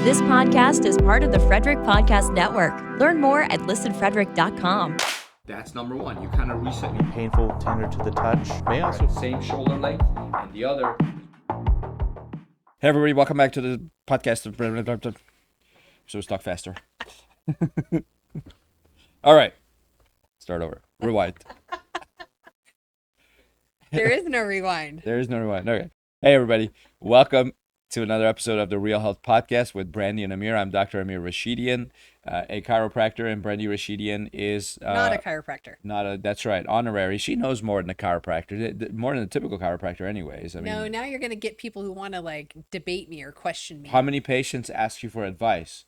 This podcast is part of the Frederick Podcast Network. Learn more at listenfrederick.com. That's number one. You kind of reset your painful, tender to the touch. may also same shoulder length, and the other. Hey everybody, welcome back to the podcast. So let's talk faster. All right, start over. Rewind. There is no rewind. There is no rewind. Okay. Hey everybody, welcome to another episode of the Real Health Podcast with Brandy and Amir. I'm Dr. Amir Rashidian, a chiropractor, and Brandy Rashidian is Not a chiropractor. That's right, honorary. She knows more than a chiropractor, more than a typical chiropractor, anyways. I mean, No, now you're going to get people who want to like debate me or question me. how many patients ask you for advice?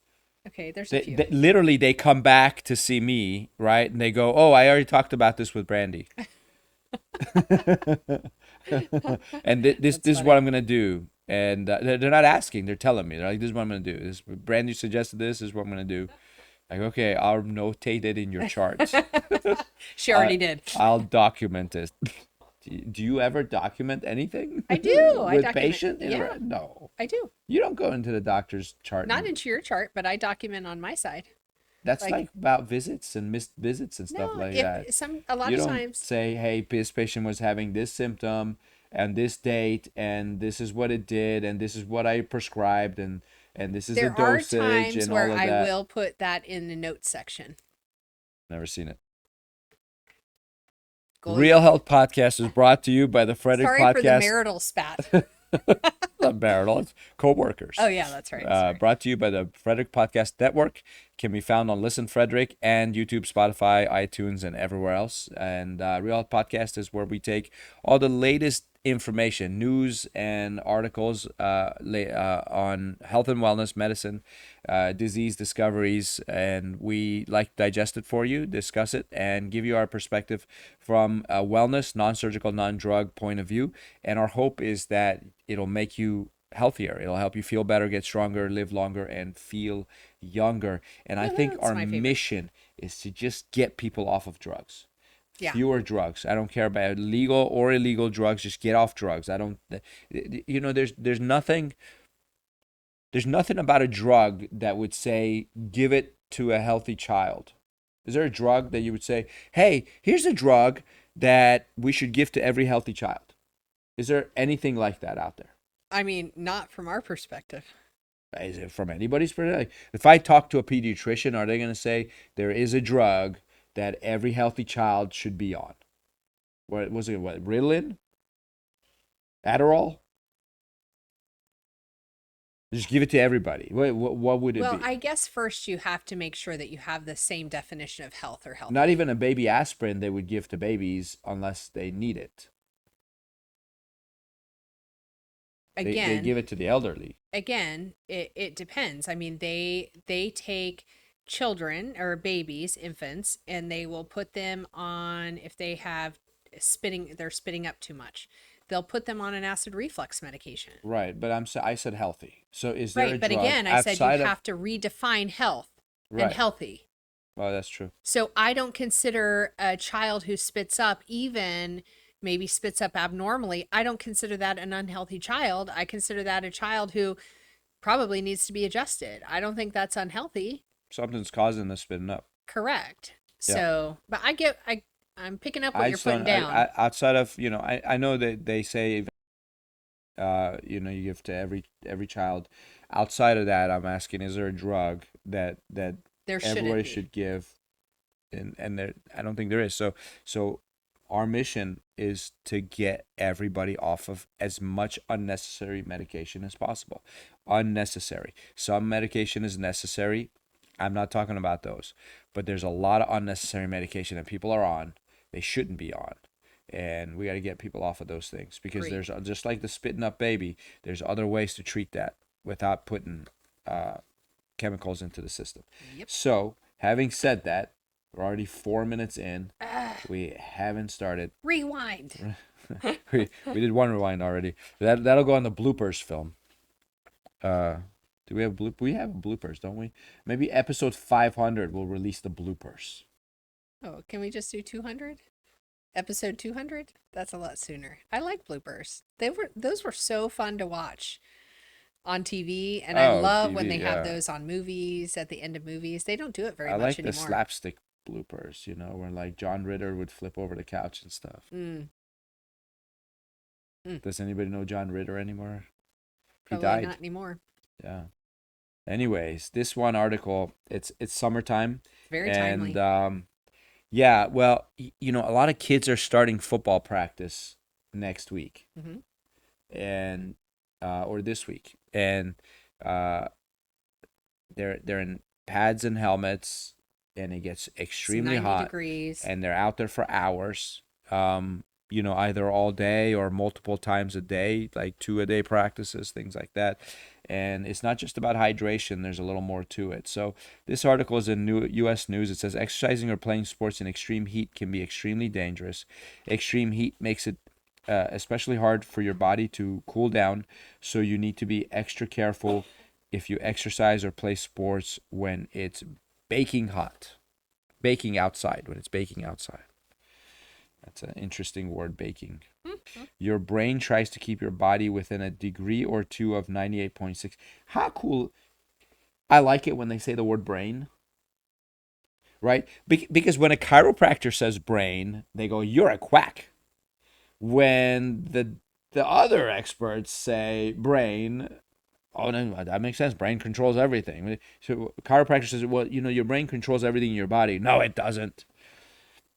Okay, there's a few. Literally, they come back to see me, right? And they go, "Oh, I already talked about this with Brandy." And this is what I'm gonna do. And they're not asking; they're telling me. They're like, "This is what I'm gonna do. This Brandy suggested this. This is what I'm gonna do." Like, okay, I'll notate it in your charts. She already did. I'll document this. Do you ever document anything? I do. I With document. patient? Yeah, No. I do. You don't go into the doctor's chart. Not into your chart, but I document on my side. That's like about visits and missed visits and stuff like that. A lot You of don't times. say, hey, this patient was having this symptom and this date and this is what it did and this is what I prescribed and this is There a dosage are times and where all of I that. will put that in the notes section. Never seen it. Go Real Health Podcast is brought to you by the Frederick Sorry Podcast. for the marital spat. Not marital, it's Coworkers. Oh yeah, that's right. Sorry. Brought to you by the Frederick Podcast Network. Can be found on Listen Frederick and YouTube, Spotify, iTunes, and everywhere else. And Real Health Podcast is where we take all the latest information, news, and articles on health and wellness, medicine, disease discoveries, and we like to digest it for you, discuss it, and give you our perspective from a wellness, non-surgical, non-drug point of view. And our hope is that it'll make you healthier. It'll help you feel better, get stronger, live longer, and feel younger. And I think that's our my favorite. mission is to just get people off of drugs. Yeah. Fewer drugs. I don't care about legal or illegal drugs. Just get off drugs. I don't. There's nothing about a drug that would say give it to a healthy child. Is there a drug that you would say, hey, here's a drug that we should give to every healthy child? Is there anything like that out there? I mean, not from our perspective. Is it from anybody's perspective? If I talk to a pediatrician, are they going to say there is a drug that every healthy child should be on? What was it? What, Ritalin? Adderall? Just give it to everybody. What would it Well, be? I guess first you have to make sure that you have the same definition of health or health. Not even a baby aspirin they would give to babies unless they need it. Again, They give it to the elderly. again, it depends. I mean, they take children or babies, infants, and they will put them on if they have they're spitting up too much. They'll put them on an acid reflux medication. Right, but I said healthy. So is there a Right, but drug again, I said outside you of... have to redefine health Right. and healthy. Oh, that's true. So I don't consider a child who spits up, even maybe spits up abnormally, I don't consider that an unhealthy child. I consider that a child who probably needs to be adjusted. I don't think that's unhealthy. Something's causing the spitting up. Correct. Yeah. So, but I'm picking up what you're just putting don't- down. outside of, I know that they say, you give to every child. Outside of that, I'm asking, is there a drug that There shouldn't everybody be. should give? And there, I don't think there is. So our mission is to get everybody off of as much unnecessary medication as possible. Unnecessary. Some medication is necessary. I'm not talking about those. But there's a lot of unnecessary medication that people are on they shouldn't be on. And we got to get people off of those things because Agreed. there's just like the spitting up baby, there's other ways to treat that without putting chemicals into the system. Yep. So, having said that, we're already 4 minutes in. We haven't started. Rewind. we did one rewind already. That'll go on the bloopers film. Do we have We have bloopers, don't we? Maybe episode 500 we'll release the bloopers. Oh, can we just do 200? Episode 200? That's a lot sooner. I like bloopers. Those were so fun to watch. on TV, and I Oh, love when TV, they have yeah. those on movies at the end of movies. They don't do it very I much like the anymore. slapstick bloopers, where like John Ritter would flip over the couch and stuff. Mm, mm, Does anybody know John Ritter anymore? He probably died. not anymore. Yeah. Anyways, this one article, it's summertime, Very and timely. yeah, well, a lot of kids are starting football practice next week, Hmm. and or this week, and uh, they're in pads and helmets, and it gets It's extremely 90 hot, degrees. and they're out there for hours. Either all day or multiple times a day, like 2-a-day practices, things like that. And it's not just about hydration, there's a little more to it. So this article is in U.S. News. It says exercising or playing sports in extreme heat can be extremely dangerous. Extreme heat makes it especially hard for your body to cool down, so you need to be extra careful if you exercise or play sports when it's baking hot. Baking outside, when it's baking outside. That's an interesting word, baking. Mhm. Your brain tries to keep your body within a degree or two of 98.6. How cool. I like it when they say the word brain, right? Because when a chiropractor says brain, they go, you're a quack. When the other experts say brain, oh, no, that makes sense. Brain controls everything. So chiropractor says, well, your brain controls everything in your body. No, it doesn't.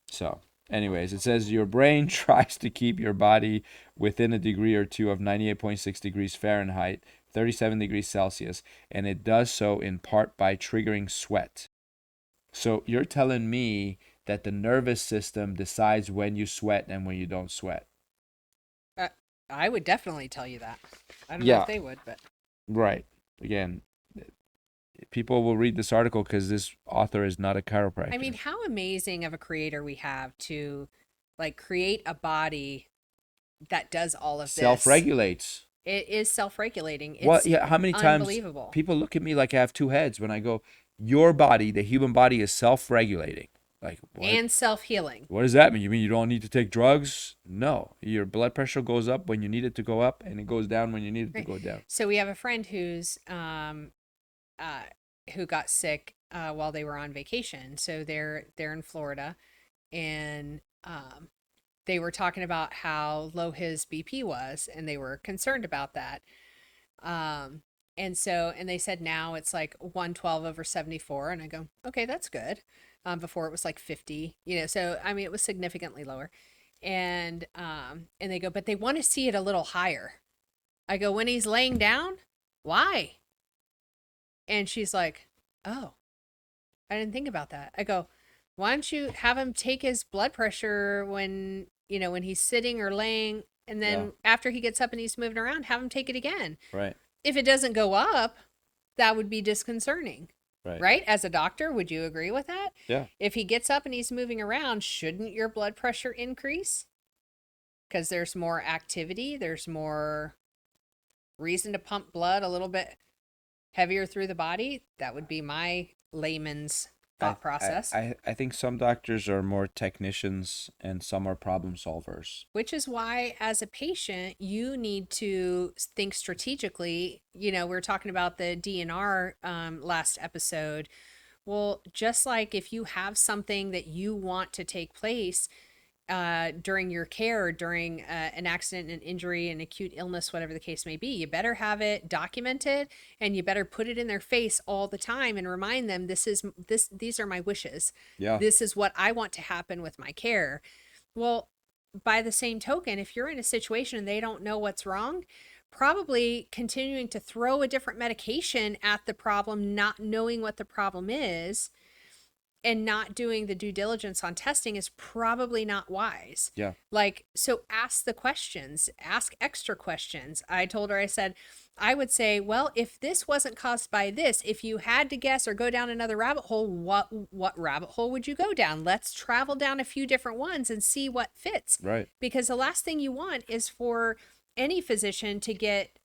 So, anyways, it says your brain tries to keep your body within a degree or two of 98.6 degrees Fahrenheit, 37 degrees Celsius, and it does so in part by triggering sweat. So, you're telling me that the nervous system decides when you sweat and when you don't sweat. Uh, I would definitely tell you that. I don't know Yeah, if they would, but right. Again, people will read this article because this author is not a chiropractor. I mean, how amazing of a creator we have to like create a body that does all of this. Self-regulates. It is self-regulating. What? It's Yeah. How many times unbelievable. people look at me like I have two heads when I go, your body, the human body, is self-regulating. Like what? And self-healing. What does that mean? You mean you don't need to take drugs? No. Your blood pressure goes up when you need it to go up, and it goes down when you need it to Right. go down. So we have a friend who got sick while they were on vacation. So they're in Florida, and they were talking about how low his BP was, and they were concerned about that. And they said now it's like 112/74, and I go, okay, that's good. Before it was like 50, so I mean it was significantly lower. And they go, but they want to see it a little higher. I go, when he's laying down? Why? And she's like, oh, I didn't think about that. I go, why don't you have him take his blood pressure when he's sitting or laying, and then after he gets up and he's moving around, have him take it again. Right. If it doesn't go up, that would be disconcerting. Right? As a doctor, would you agree with that? Yeah. If he gets up and he's moving around, shouldn't your blood pressure increase? Because there's more activity, there's more reason to pump blood a little bit heavier through the body. That would be my layman's thought process. I think some doctors are more technicians and some are problem solvers. Which is why, as a patient, you need to think strategically. We're talking about the DNR last episode. Well, just like if you have something that you want to take place during your care, during an accident, an injury, an acute illness, whatever the case may be, you better have it documented, and you better put it in their face all the time and remind them these are my wishes. Yeah. This is what I want to happen with my care. Well, by the same token, if you're in a situation and they don't know what's wrong, probably continuing to throw a different medication at the problem, not knowing what the problem is, and not doing the due diligence on testing is probably not wise. Yeah. So ask the questions, ask extra questions. I told her, I said, I would say, well, if this wasn't caused by this, if you had to guess or go down another rabbit hole, what rabbit hole would you go down? Let's travel down a few different ones and see what fits. Right. Because the last thing you want is for any physician to get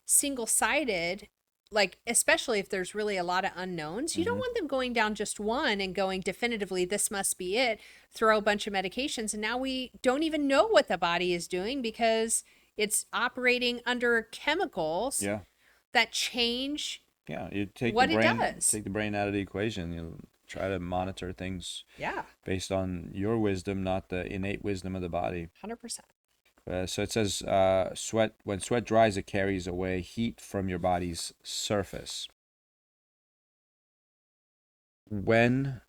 single-sided, like, especially if there's really a lot of unknowns. You don't want them going down just one and going definitively, this must be it, throw a bunch of medications. And now we don't even know what the body is doing because it's operating under chemicals. Yeah. that change Yeah, you take what the it brain, does. take the brain out of the equation. You try to monitor things Yeah, based on your wisdom, not the innate wisdom of the body. 100%. So it says, sweat. When sweat dries, it carries away heat from your body's surface. When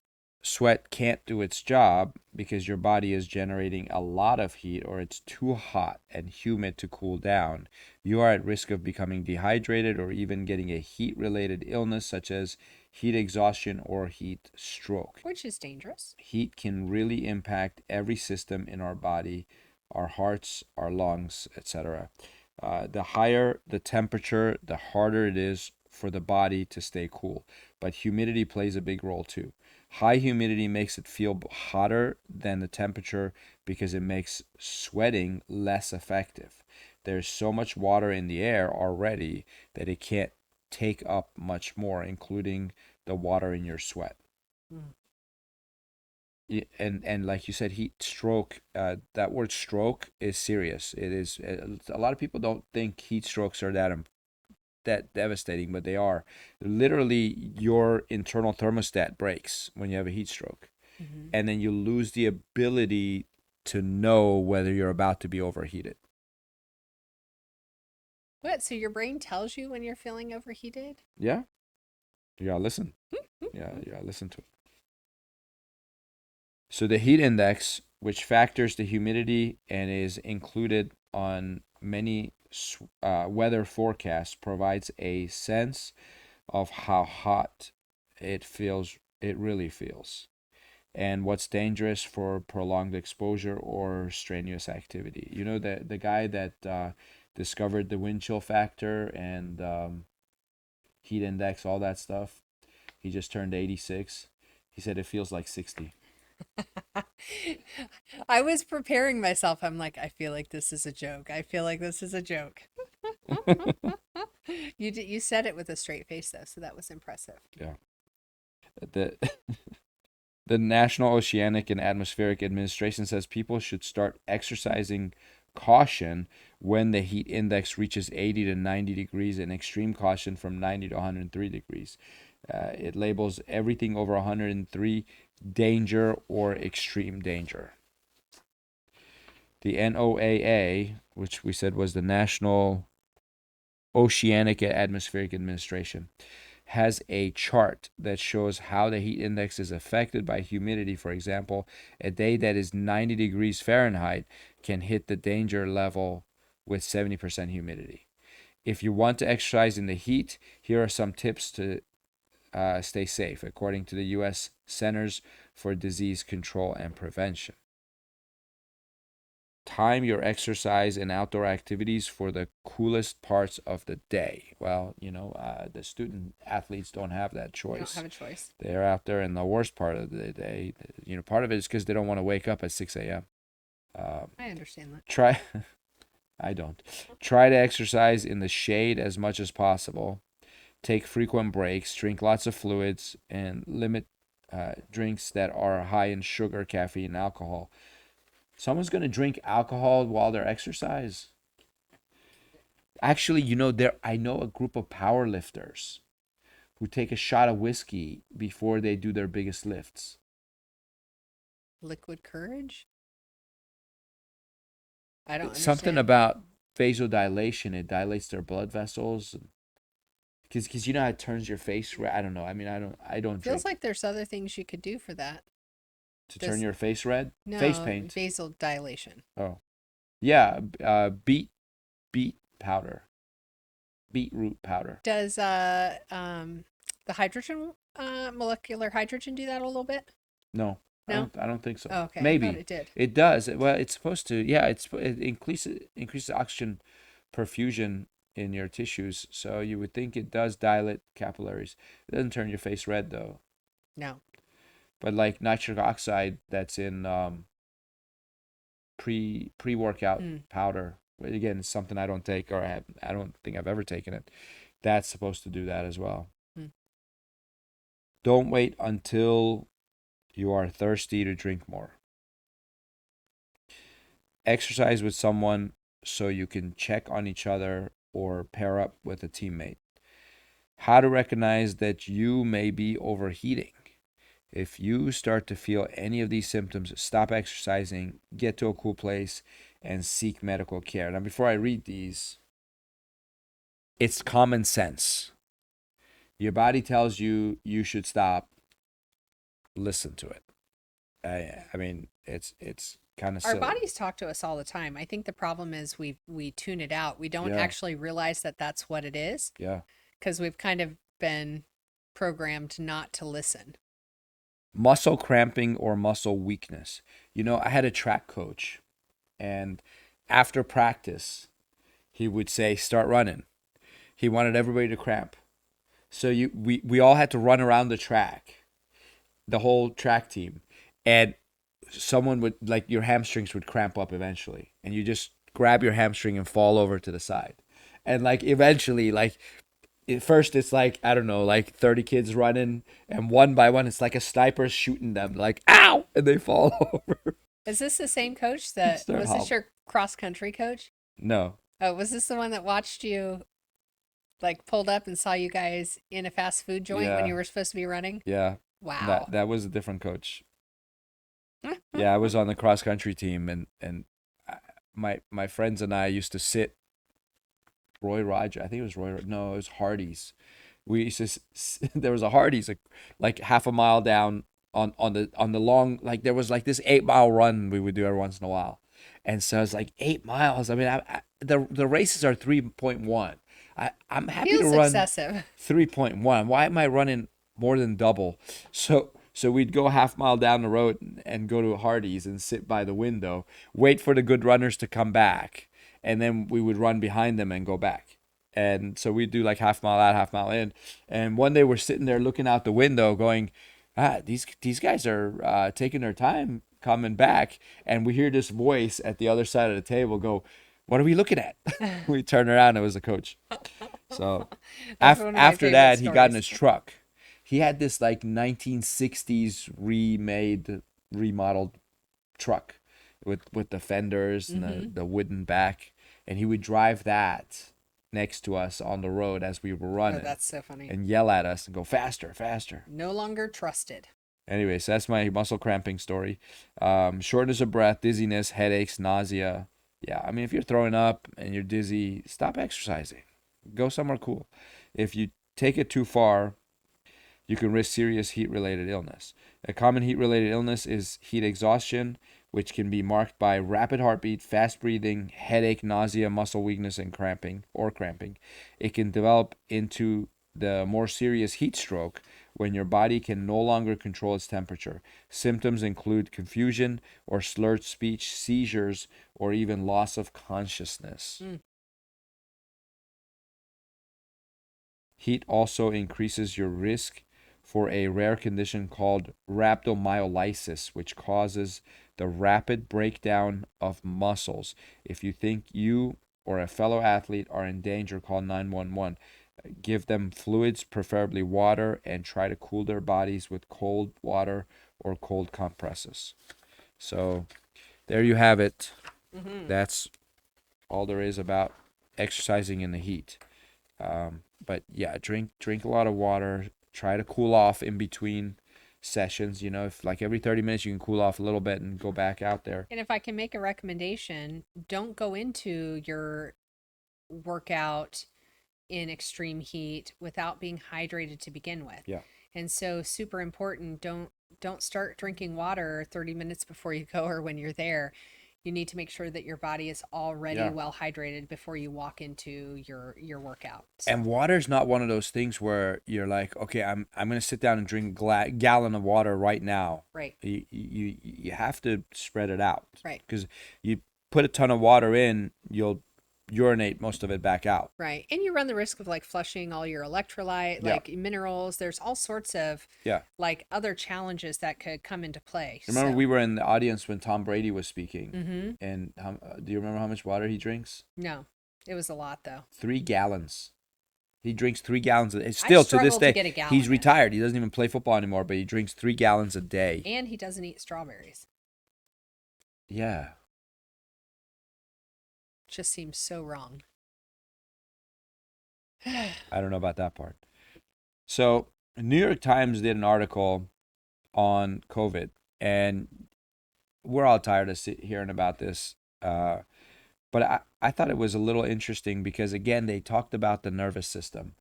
sweat can't do its job because your body is generating a lot of heat or it's too hot and humid to cool down, you are at risk of becoming dehydrated or even getting a heat-related illness such as heat exhaustion or heat stroke. Which is dangerous. Heat can really impact every system in our body, our hearts, our lungs, etc. The higher the temperature, the harder it is for the body to stay cool. But humidity plays a big role too. High humidity makes it feel hotter than the temperature because it makes sweating less effective. There's so much water in the air already that it can't take up much more, including the water in your sweat. Mm. And like you said, heat stroke, that word stroke is serious. It is. A lot of people don't think heat strokes are that devastating, but they are. Literally, your internal thermostat breaks when you have a heat stroke, Mm-hmm. and then you lose the ability to know whether you're about to be overheated. What? So your brain tells you when you're feeling overheated? Yeah, you gotta listen. Yeah, you gotta listen to it. So the heat index, which factors the humidity and is included on many weather forecasts, provides a sense of how hot it feels. It really feels, and what's dangerous for prolonged exposure or strenuous activity. You know, the guy that discovered the wind chill factor and heat index, all that stuff. He just turned 86. He said it feels like 60. I was preparing myself. I'm like, I feel like this is a joke. I feel like this is a joke. You said it with a straight face though, so that was impressive. Yeah. The the National Oceanic and Atmospheric Administration says people should start exercising caution when the heat index reaches 80 to 90 degrees and extreme caution from 90 to 103 degrees. It labels everything over 103 danger or extreme danger. The NOAA, which we said was the National Oceanic and Atmospheric Administration, has a chart that shows how the heat index is affected by humidity. For example, a day that is 90 degrees Fahrenheit can hit the danger level with 70% humidity. If you want to exercise in the heat, here are some tips to stay safe, according to the U.S. Centers for Disease Control and Prevention. Time your exercise and outdoor activities for the coolest parts of the day. Well, the student athletes don't have that You don't choice. have a choice. They're out there in the worst part of the day. Part of it is because they don't want to wake up at 6 a.m. I understand that. I don't. Try to exercise in the shade as much as possible. Take frequent breaks, drink lots of fluids, and limit drinks that are high in sugar, caffeine, and alcohol. Someone's going to drink alcohol while they're exercise. Actually, I know a group of power lifters who take a shot of whiskey before they do their biggest lifts. Liquid courage? I don't It's something understand. about vasodilation. It dilates their blood vessels. Because you know how it turns your face red. I don't know. I mean, I don't Feels drink like there's other things you could do for that. to turn your face red. No, Face paint. vasodilation. Oh, yeah. Beet powder. Beetroot powder. Does the hydrogen molecular hydrogen do that a little bit? No. No? I don't think so. Oh, okay. I Maybe thought it did. it does. Well, it's supposed to. Yeah, it increases oxygen perfusion in your tissues. So you would think it does dilate capillaries. It doesn't turn your face red though. No. But like nitric oxide, that's in pre-workout powder. Again, it's something I don't take, or I don't think I've ever taken it. That's supposed to do that as well. Don't wait until you are thirsty to drink more. Exercise with someone so you can check on each other or pair up with a teammate. How to recognize that you may be overheating. If you start to feel any of these symptoms, stop exercising, get to a cool place, and seek medical care. Now, before I read these, it's common sense. Your body tells you you should stop. Listen to it. I mean, it's kind of Our silly. bodies talk to us all the time. I think the problem is we tune it out. We don't Yeah. actually realize that that's what it is Yeah. because we've kind of been programmed not to listen. Muscle cramping or muscle weakness. You know, I had a track coach, and after practice, he would say, "Start running." He wanted everybody to cramp. So we all had to run around the track, the whole track team, and someone would, like, your hamstrings would cramp up eventually, and you just grab your hamstring and fall over to the side, and like eventually, like at first it's like, I don't know, like 30 kids running, and one by one it's like a sniper shooting them, like ow, and they fall over. Is this the same coach that Start was hobbling. this your cross country coach? No. Oh, was this the one that watched you like pulled up and saw you guys in a fast food joint Yeah. when you were supposed to be running? Yeah. Wow. That was a different coach. Yeah, I was on the cross country team, and my friends and I used to sit. Roy Roger, I think it was Roy. No, it was Hardee's. We used to there was a Hardee's like half a mile down on the long, like there was like this 8 mile run we would do every once in a while, and so it's like 8 miles. I mean, the races are 3.1. I'm happy Feels to run excessive. 3.1. Why am I running more than double? So we'd go half mile down the road and go to a Hardee's and sit by the window, wait for the good runners to come back, and then we would run behind them and go back. And so we'd do like half mile out, half mile in. And one day we're sitting there looking out the window going, these guys are taking their time coming back. And we hear this voice at the other side of the table go, "What are we looking at?" We turn around, it was a coach. So That's one of my after favorite that, he got in stories. his truck. He had this like 1960s remade, remodeled truck with the fenders and the wooden back, and he would drive that next to us on the road as we were Oh, running that's so funny. and yell at us and go faster, faster. No longer trusted. Anyway, so that's my muscle cramping story. Shortness of breath, dizziness, headaches, nausea. Yeah, I mean, if you're throwing up and you're dizzy, stop exercising. Go somewhere cool. If you take it too far, you can risk serious heat-related illness. A common heat-related illness is heat exhaustion, which can be marked by rapid heartbeat, fast breathing, headache, nausea, muscle weakness, and cramping. It can develop into the more serious heat stroke when your body can no longer control its temperature. Symptoms include confusion or slurred speech, seizures, or even loss of consciousness. Heat also increases your risk for a rare condition called rhabdomyolysis, which causes the rapid breakdown of muscles. If you think you or a fellow athlete are in danger, call 911. Give them fluids, preferably water, and try to cool their bodies with cold water or cold compresses. So there you have it. That's all there is about exercising in the heat. But yeah, drink a lot of water. Try to cool off in between sessions. You know, if like every 30 minutes you can cool off a little bit and go back out there. And if I can make a recommendation, don't go into your workout in extreme heat without being hydrated to begin with. Yeah. And so super important, don't start drinking water 30 minutes before you go or when you're there. You need to make sure that your body is already well hydrated before you walk into your workout. So. And water's not one of those things where you're like, okay, I'm gonna sit down and drink a gallon of water right now. Right. You have to spread it out. Right. Because you put a ton of water in, you'll urinate most of it back out. Right. And you run the risk of like flushing all your electrolyte, like minerals. There's all sorts of like other challenges that could come into play. Remember, we were in the audience when Tom Brady was speaking. And do you remember how much water he drinks? No, it was a lot though. 3 gallons. He drinks 3 gallons a day. Still to this day, he's retired. He doesn't even play football anymore, but he drinks 3 gallons a day. And he doesn't eat strawberries. Yeah. Just seems so wrong. I don't know about that part. So New York Times did an article on COVID, and we're all tired of hearing about this. But I thought it was a little interesting because, again, they talked about the nervous system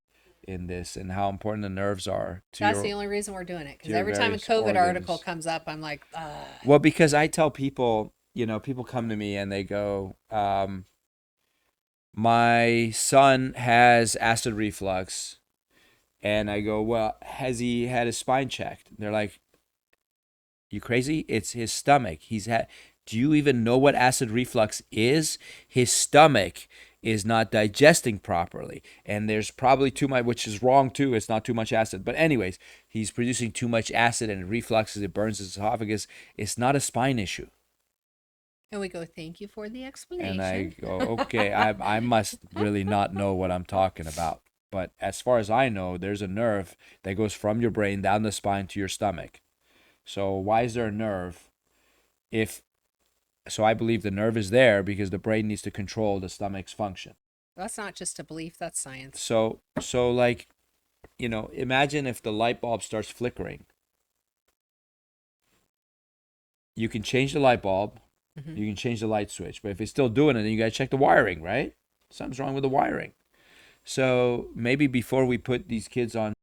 in this and how important the nerves are to That's the only reason we're doing it. Because your every time a various COVID article organs. comes up, I'm like, Well, because I tell people, people come to me and they go, my son has acid reflux. And I go, well, has he had his spine checked? They're like, you crazy? It's his stomach. Do you even know what acid reflux is? His stomach is not digesting properly. And there's probably too much, which is wrong too. It's not too much acid. But anyways, he's producing too much acid and it refluxes, it burns his esophagus. It's not a spine issue. and we go, thank you for the And I explanation. go, okay, I must really not know what I'm talking about. But as far as I know, there's a nerve that goes from your brain down the spine to your stomach. So why is there a nerve if so I believe the nerve is there because the brain needs to control the stomach's function. That's not just a belief, that's science. So like, imagine if the light bulb starts flickering. You can change the light bulb, you can change the light switch, but if it's still doing it, then you got to check the wiring, right? Something's wrong with the wiring. So maybe before we put these kids on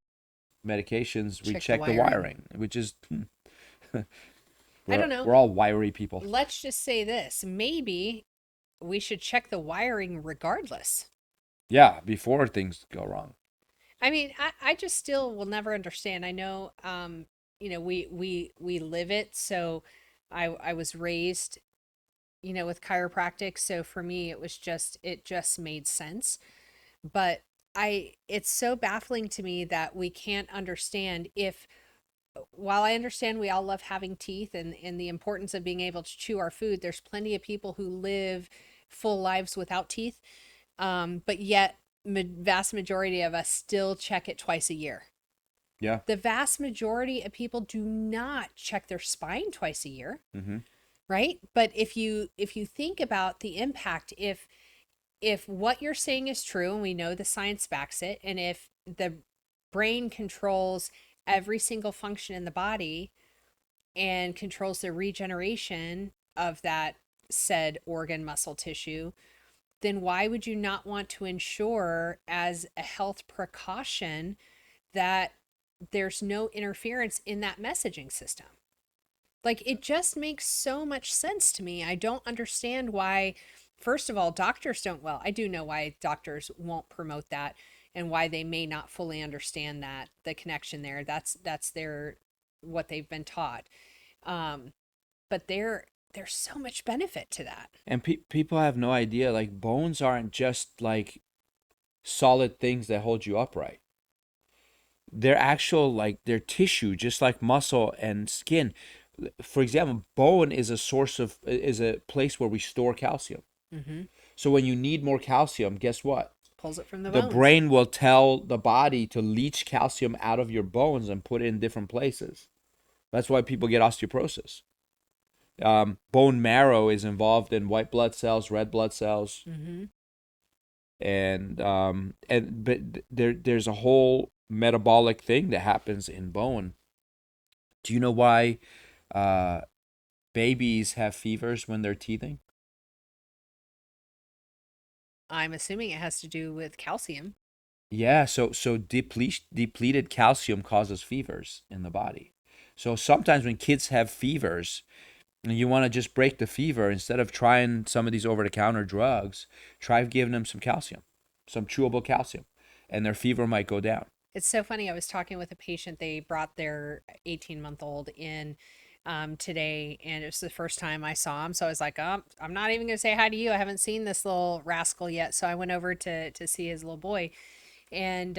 medications, we check the wiring, which is I don't know. We're all wiry people. Let's just say this. Maybe we should check the wiring regardless. Yeah, before things go wrong. I mean, I just still will never understand. I know, we live it. So I was raised, with chiropractic. So for me, it just made sense. But it's so baffling to me that we can't understand while I understand we all love having teeth and the importance of being able to chew our food, there's plenty of people who live full lives without teeth. But yet, vast majority of us still check it twice a year. Yeah. The vast majority of people do not check their spine twice a year, right? But if you think about the impact, if what you're saying is true, and we know the science backs it, and if the brain controls every single function in the body and controls the regeneration of that said organ, muscle, tissue, then why would you not want to ensure as a health precaution that there's no interference in that messaging system? Like, it just makes so much sense to me. I don't understand why, first of all, doctors don't, well, I do know why doctors won't promote that and why they may not fully understand that the connection there. That's their what they've been taught. But there's so much benefit to that. And people have no idea. Like, bones aren't just like solid things that hold you upright. They're actual, like, they're tissue, just like muscle and skin. For example, bone is a place where we store calcium. So when you need more calcium, guess what? Pulls it from the The bones. brain will tell the body to leach calcium out of your bones and put it in different places. That's why people get osteoporosis. Bone marrow is involved in white blood cells, red blood cells, but there's a whole metabolic thing that happens in bone. Do you know why babies have fevers when they're teething? I'm assuming it has to do with calcium. Yeah, so depleted calcium causes fevers in the body. So sometimes when kids have fevers and you want to just break the fever, instead of trying some of these over-the-counter drugs, try giving them some calcium, some chewable calcium, and their fever might go down. It's so funny. I was talking with a patient. They brought their 18-month-old in today, and it was the first time I saw him. So I was like, I'm not even going to say hi to you. I haven't seen this little rascal yet. So I went over to see his little boy. And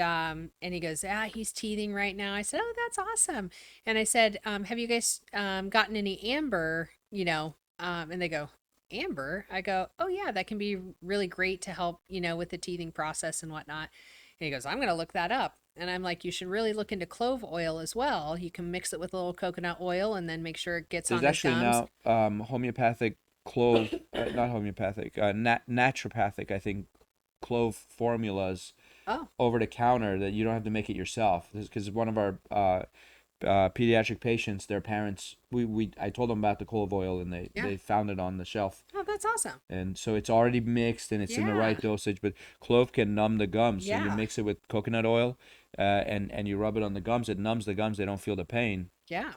he goes, he's teething right now. I said, oh, that's awesome. And I said, have you guys gotten any amber, and they go, amber? I go, oh yeah, that can be really great to help, with the teething process and whatnot. And he goes, I'm going to look that up. And I'm like, you should really look into clove oil as well. You can mix it with a little coconut oil and then make sure it gets There's on his actually gums. now homeopathic clove, not homeopathic, naturopathic, I think, clove formulas Oh, over the counter that you don't have to make it yourself. Because one of our pediatric patients, their parents, I told them about the clove oil, and yeah. they found it on the shelf. Oh, that's awesome. And so it's already mixed and it's in the Yeah. right dosage. But clove can numb the gums, so you Yeah. mix it with coconut oil, and you rub it on the gums. It numbs the gums; they don't feel the pain. Yeah.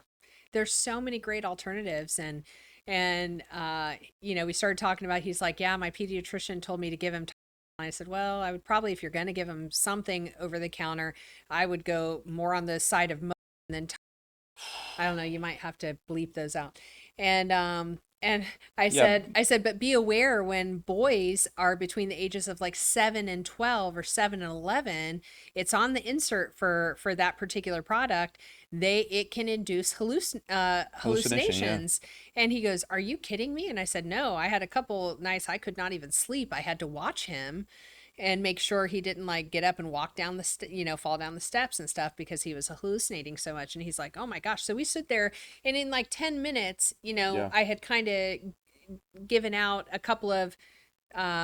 There's so many great alternatives, and you know, we started talking about, he's like, yeah, my pediatrician told me to give him Tylenol. I said, well, I would probably, if you're going to give him something over the counter, I would go more on the side of than I don't know, you might have to bleep those out. And I Yeah, said, but be aware when boys are between the ages of like 7 and 12 or 7 and 11, it's on the insert for that particular product. It can induce hallucination. Yeah, hallucinations. And he goes, "Are you kidding me?" And I said, "No, I had a couple nights I could not even sleep. I had to watch him and make sure he didn't like get up and walk down fall down the steps and stuff because he was hallucinating so much." And he's like, "Oh my gosh." So we sit there, and in like 10 minutes, yeah, I had kind of given out a couple of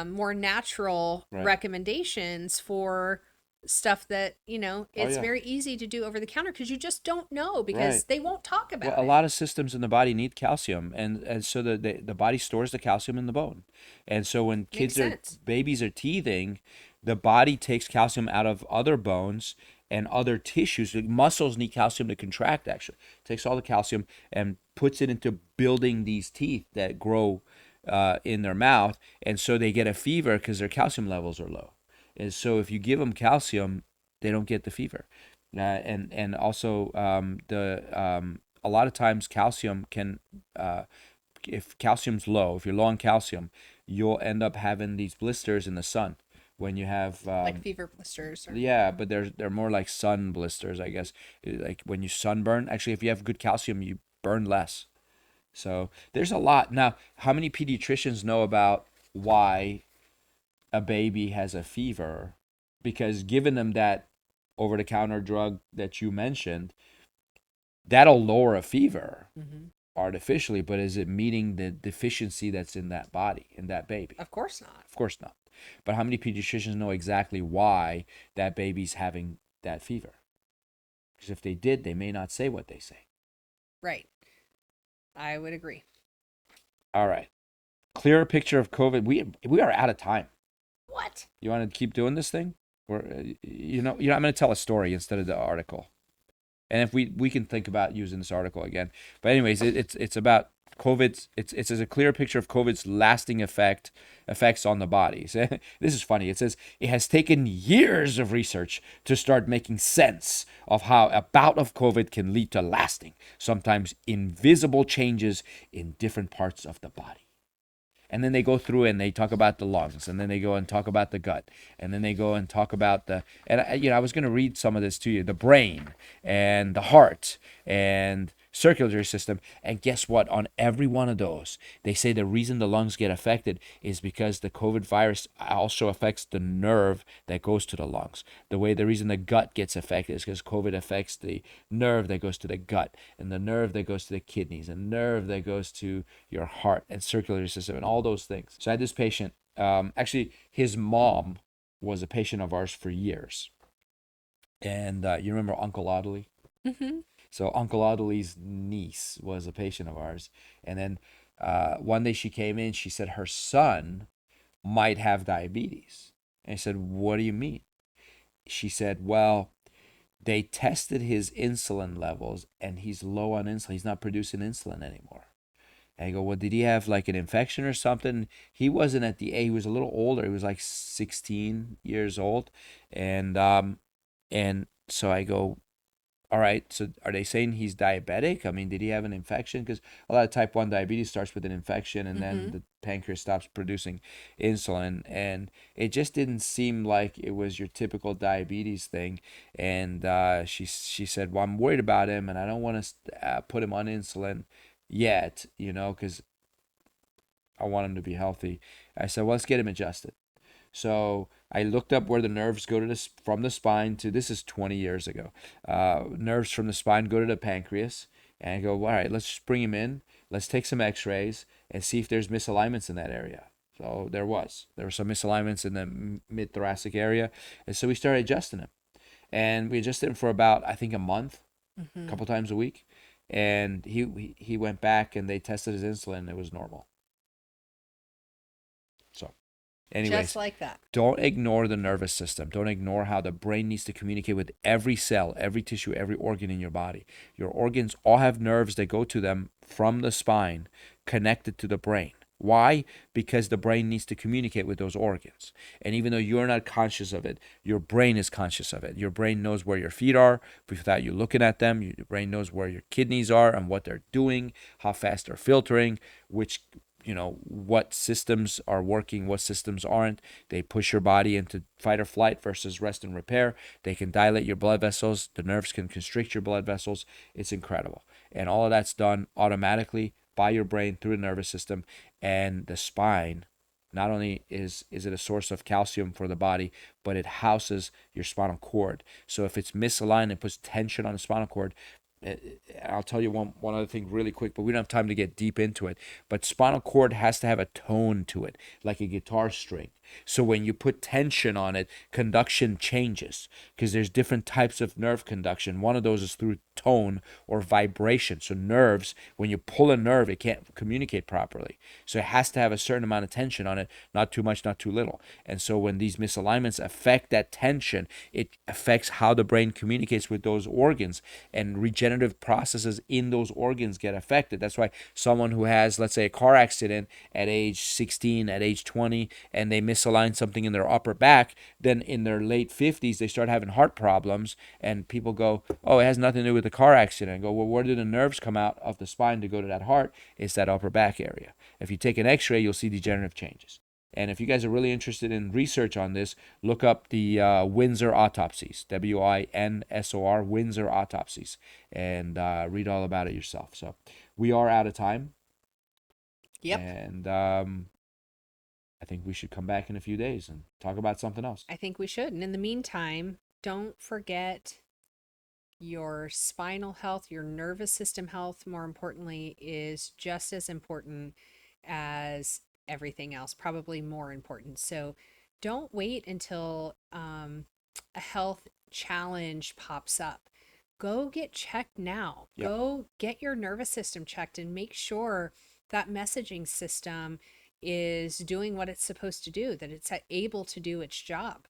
more natural right. recommendations for stuff that, Oh it's yeah, very easy to do over the counter because you just don't know, because right. they won't talk Well, about a it. lot of systems in the body need calcium, and so the body stores the calcium in the bone, and so when Makes sense. babies are teething, the body takes calcium out of other bones and other tissues. Like muscles need calcium to contract. Actually, takes all the calcium and puts it into building these teeth that grow in their mouth, and so they get a fever because their calcium levels are low. And so if you give them calcium, they don't get the fever. And also the a lot of times calcium can if calcium's low, if you're low on calcium, you'll end up having these blisters in the sun when you have Like fever blisters or yeah, but they're more like sun blisters, I guess. Like when you sunburn, actually, if you have good calcium, you burn less. So there's a lot. Now, how many pediatricians know about why a baby has a fever? Because giving them that over the counter drug that you mentioned, that'll lower a fever Mhm. artificially, but is it meeting the deficiency that's in that body, in that baby? Of course not. Of course not. But how many pediatricians know exactly why that baby's having that fever? Because if they did, they may not say what they say. Right. I would agree. All right. Clearer picture of COVID. We are out of time. What? You want to keep doing this thing? Or I'm going to tell a story instead of the article. And if we can think about using this article again. But anyways, it's about COVID's. It's a clear picture of COVID's lasting effects on the body. So, this is funny. It says it has taken years of research to start making sense of how a bout of COVID can lead to lasting, sometimes invisible changes in different parts of the body. And then they go through and they talk about the lungs, and then they go and talk about the gut, and then they go and talk about I was going to read some of this to you, the brain and the heart and circulatory system. And guess what? On every one of those, they say the reason the lungs get affected is because the COVID virus also affects the nerve that goes to the lungs. The reason the gut gets affected is because COVID affects the nerve that goes to the gut, and the nerve that goes to the kidneys, and nerve that goes to your heart and circulatory system, and all those things. So I had this patient. Actually, his mom was a patient of ours for years. And you remember Uncle Audley? Mm-hmm. So Uncle Audley's niece was a patient of ours. And then one day she came in, she said her son might have diabetes. And I said, what do you mean? She said, well, they tested his insulin levels and he's low on insulin. He's not producing insulin anymore. And I go, well, did he have like an infection or something? He wasn't at the age, he was a little older. He was like 16 years old. And so I go, all right, so are they saying he's diabetic? I mean, did he have an infection? Because a lot of type 1 diabetes starts with an infection, and then Mm-hmm. the pancreas stops producing insulin. And it just didn't seem like it was your typical diabetes thing. And she said, well, I'm worried about him, and I don't want to put him on insulin yet, because I want him to be healthy. I said, well, let's get him adjusted. So I looked up where the nerves go to from the spine to, this is 20 years ago. Nerves from the spine go to the pancreas, and I go, all right, let's just bring him in. Let's take some X-rays and see if there's misalignments in that area. So there were some misalignments in the mid thoracic area, and so we started adjusting him, and we adjusted him for about, I think, a month, a couple times a week, and he went back and they tested his insulin and it was normal. So anyways, Just like that. don't ignore the nervous system. Don't ignore how the brain needs to communicate with every cell, every tissue, every organ in your body. Your organs all have nerves that go to them from the spine, connected to the brain. Why? Because the brain needs to communicate with those organs. And even though you're not conscious of it, your brain is conscious of it. Your brain knows where your feet are without you looking at them. Your brain knows where your kidneys are and what they're doing, how fast they're filtering, what systems are working, what systems aren't. They push your body into fight or flight versus rest and repair. They can dilate your blood vessels. The nerves can constrict your blood vessels. It's incredible. And all of that's done automatically by your brain through the nervous system. And the spine, not only is it a source of calcium for the body, but it houses your spinal cord. So if it's misaligned, it puts tension on the spinal cord. I'll tell you one other thing really quick, but we don't have time to get deep into it. But spinal cord has to have a tone to it, like a guitar string. So when you put tension on it, conduction changes, because there's different types of nerve conduction. One of those is through tone or vibration. So nerves, when you pull a nerve, it can't communicate properly. So it has to have a certain amount of tension on it, not too much, not too little. And so when these misalignments affect that tension, it affects how the brain communicates with those organs, and regenerative processes in those organs get affected. That's why someone who has, let's say, a car accident at age 16, at age 20, and they misalign something in their upper back, then in their late 50s, they start having heart problems, and people go, oh, it has nothing to do with the car accident. I go, well, where do the nerves come out of the spine to go to that heart? It's that upper back area. If you take an x-ray, you'll see degenerative changes. And if you guys are really interested in research on this, look up the Windsor autopsies, WINSOR, Windsor autopsies, and read all about it yourself. So we are out of time. Yep. And I think we should come back in a few days and talk about something else. I think we should. And in the meantime, don't forget your spinal health, your nervous system health, more importantly, is just as important as everything else, probably more important. So don't wait until a health challenge pops up. Go get checked now. Yep. Go get your nervous system checked and make sure that messaging system is doing what it's supposed to do, that it's able to do its job.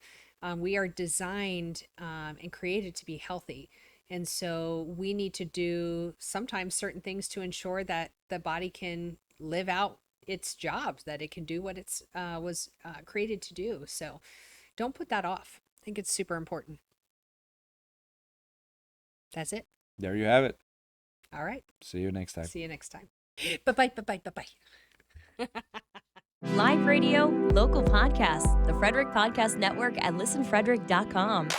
We are designed and created to be healthy. And so we need to do sometimes certain things to ensure that the body can live out its job, that it can do what it's was created to do. So don't put that off. I think it's super important. That's it. There you have it. All right. See you next time. See you next time. Bye-bye, bye-bye, bye-bye. Live radio, local podcasts, the Frederick Podcast Network at listenfrederick.com.